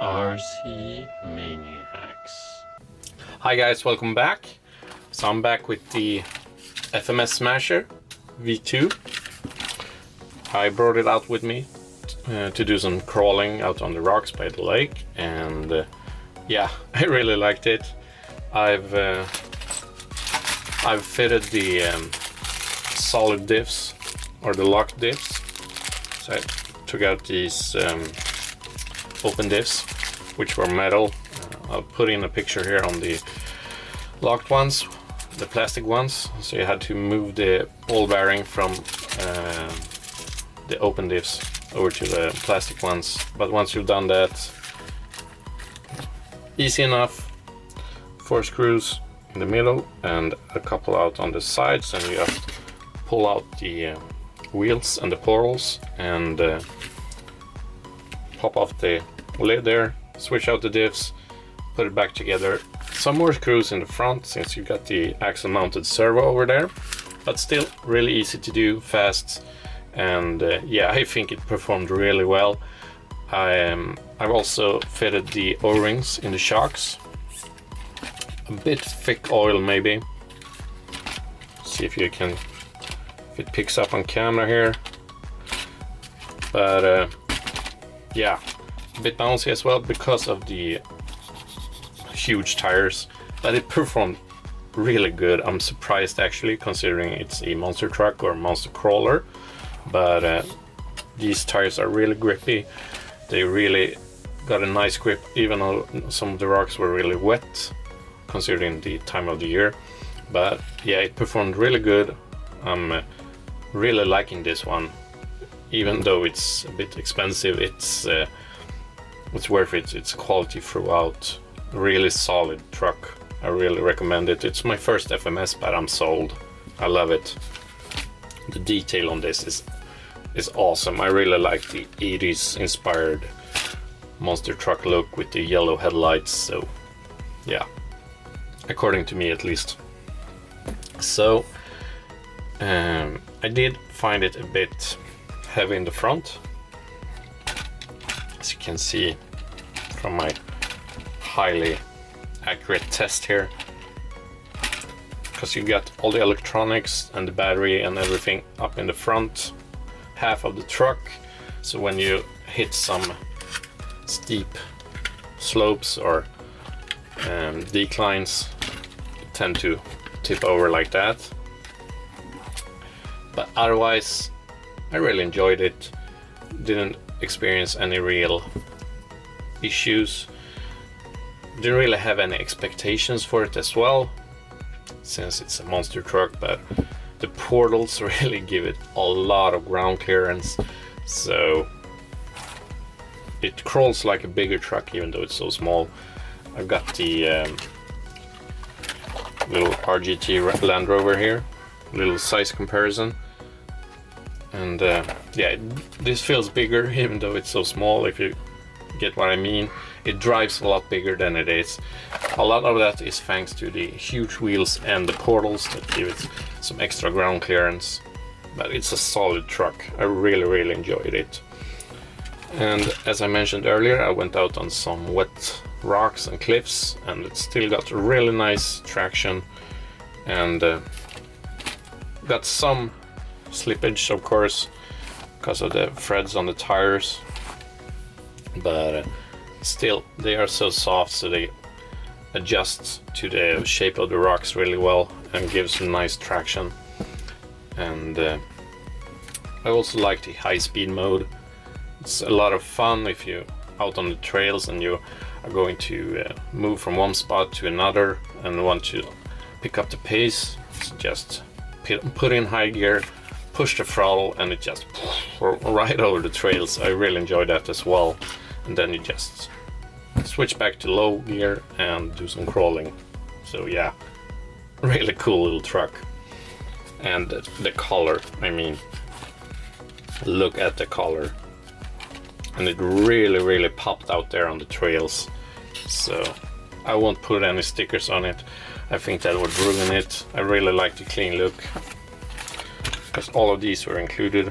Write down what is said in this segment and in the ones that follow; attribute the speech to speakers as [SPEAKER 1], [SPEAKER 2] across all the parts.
[SPEAKER 1] RC Maniacs.
[SPEAKER 2] Hi guys, welcome back. So I'm back with the FMS Smasher V2. I brought it out with me to do some crawling out on the rocks by the lake, and yeah, I really liked it. I've fitted the solid diffs, or the locked diffs. So I took out these open diffs, which were metal. I'll put in a picture here on the locked ones, the plastic ones. So you had to move the ball bearing from the open diffs over to the plastic ones. But once you've done that, easy enough. 4 screws in the middle and a couple out on the sides, and you just pull out the wheels and the portals and pop off the lid there, switch out the diffs, put it back together. Some more screws in the front since you got the axle mounted servo over there, but still really easy to do, fast, and yeah, I think it performed really well. I've also fitted the O-rings in the shocks. A bit thick oil maybe. See if it picks up on camera here. But yeah, a bit bouncy as well because of the huge tires, but it performed really good. I'm surprised actually, considering it's a monster truck or monster crawler, but these tires are really grippy. They really got a nice grip, even though some of the rocks were really wet considering the time of the year. But yeah, it performed really good. I'm really liking this one, even though it's a bit expensive. It's worth it. It's quality throughout. Really solid truck. I really recommend it. It's my first FMS, but I'm sold. I love it. The detail on this is awesome. I really like the 80s inspired monster truck look with the yellow headlights. So yeah, according to me at least. So I did find it a bit heavy in the front, as you can see from my highly accurate test here, because you got all the electronics and the battery and everything up in the front half of the truck. So when you hit some steep slopes or declines, you tend to tip over like that. But otherwise, I really enjoyed it. Didn't experience any real issues. Didn't really have any expectations for it as well, since it's a monster truck, but the portals really give it a lot of ground clearance, so it crawls like a bigger truck even though it's so small. I've got the little RGT Land Rover here, little size comparison, and yeah, this feels bigger even though it's so small, if you get what I mean. It drives a lot bigger than it is. A lot of that is thanks to the huge wheels and the portals that give it some extra ground clearance. But it's a solid truck. I really enjoyed it. And as I mentioned earlier, I went out on some wet rocks and cliffs, and it still got really nice traction, and got some slippage, of course, because of the threads on the tires, but still they are so soft, so they adjust to the shape of the rocks really well and give some nice traction. And I also like the high speed mode. It's a lot of fun if you're out on the trails and you are going to move from one spot to another and want to pick up the pace. So just put in high gear, push the throttle, and it just right over the trails. I really enjoy that as well. And then you just switch back to low gear and do some crawling. So yeah, really cool little truck. And the color, I mean, look at the color. And it really popped out there on the trails. So I won't put any stickers on it. I think that would ruin it. I really like the clean look, because all of these were included.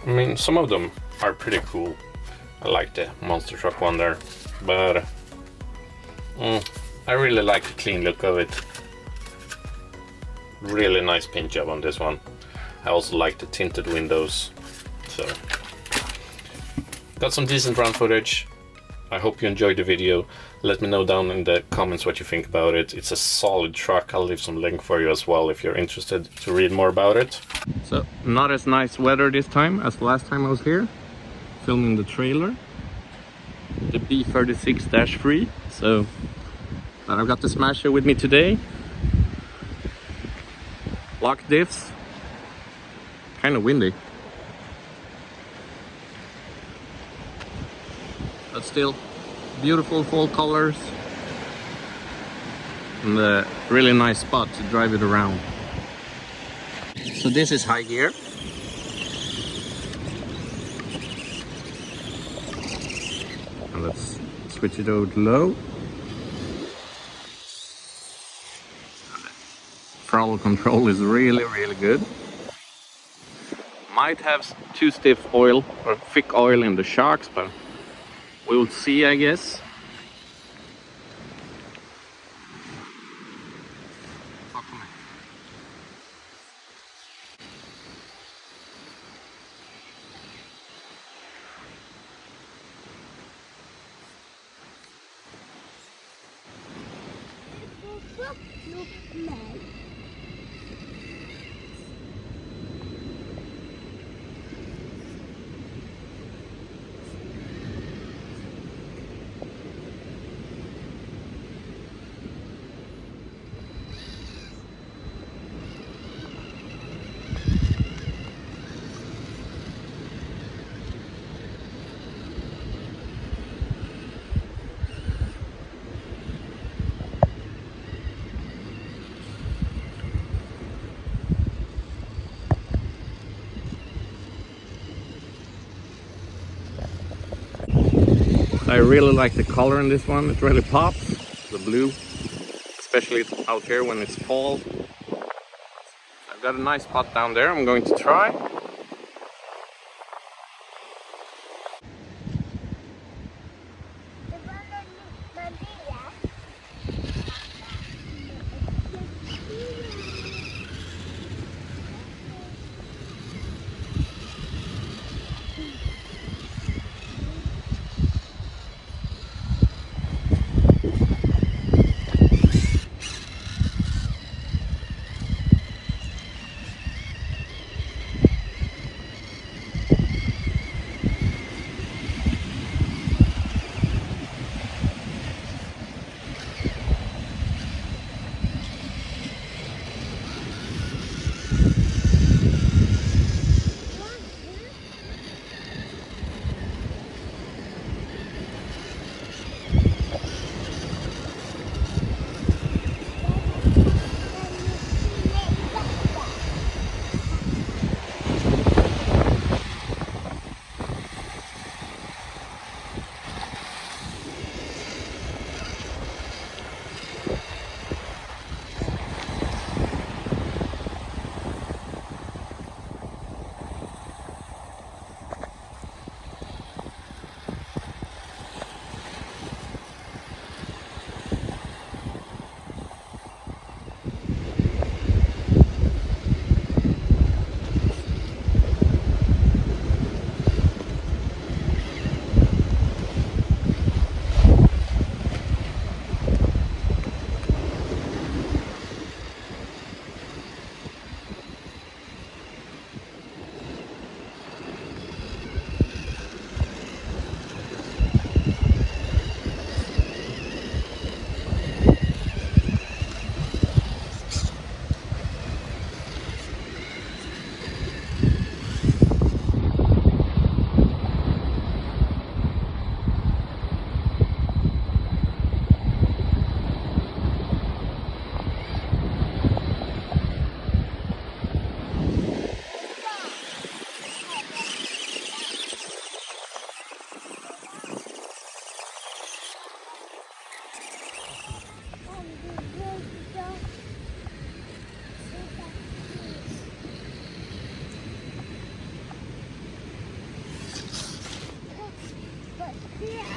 [SPEAKER 2] I mean, some of them are pretty cool. I like the monster truck one there, but I really like the clean look of it. Really nice paint job on this one. I also like the tinted windows. So got some decent run footage. I hope you enjoyed the video. Let me know down in the comments what you think about it. It's a solid truck. I'll leave some link for you as well if you're interested to read more about it. So not as nice weather this time as the last time I was here filming the trailer, the B36-3. So but I've got the Smasher with me today. Lock diffs. Kind of windy, but still beautiful fall colors and a really nice spot to drive it around. So this is high gear. And let's switch it over to low. Throttle control is really good. Might have too stiff oil or thick oil in the shocks, but we'll see, I guess. Talk to me. I really like the color in this one. It really pops, the blue, especially out here when it's fall. I've got a nice spot down there I'm going to try.
[SPEAKER 3] Yeah.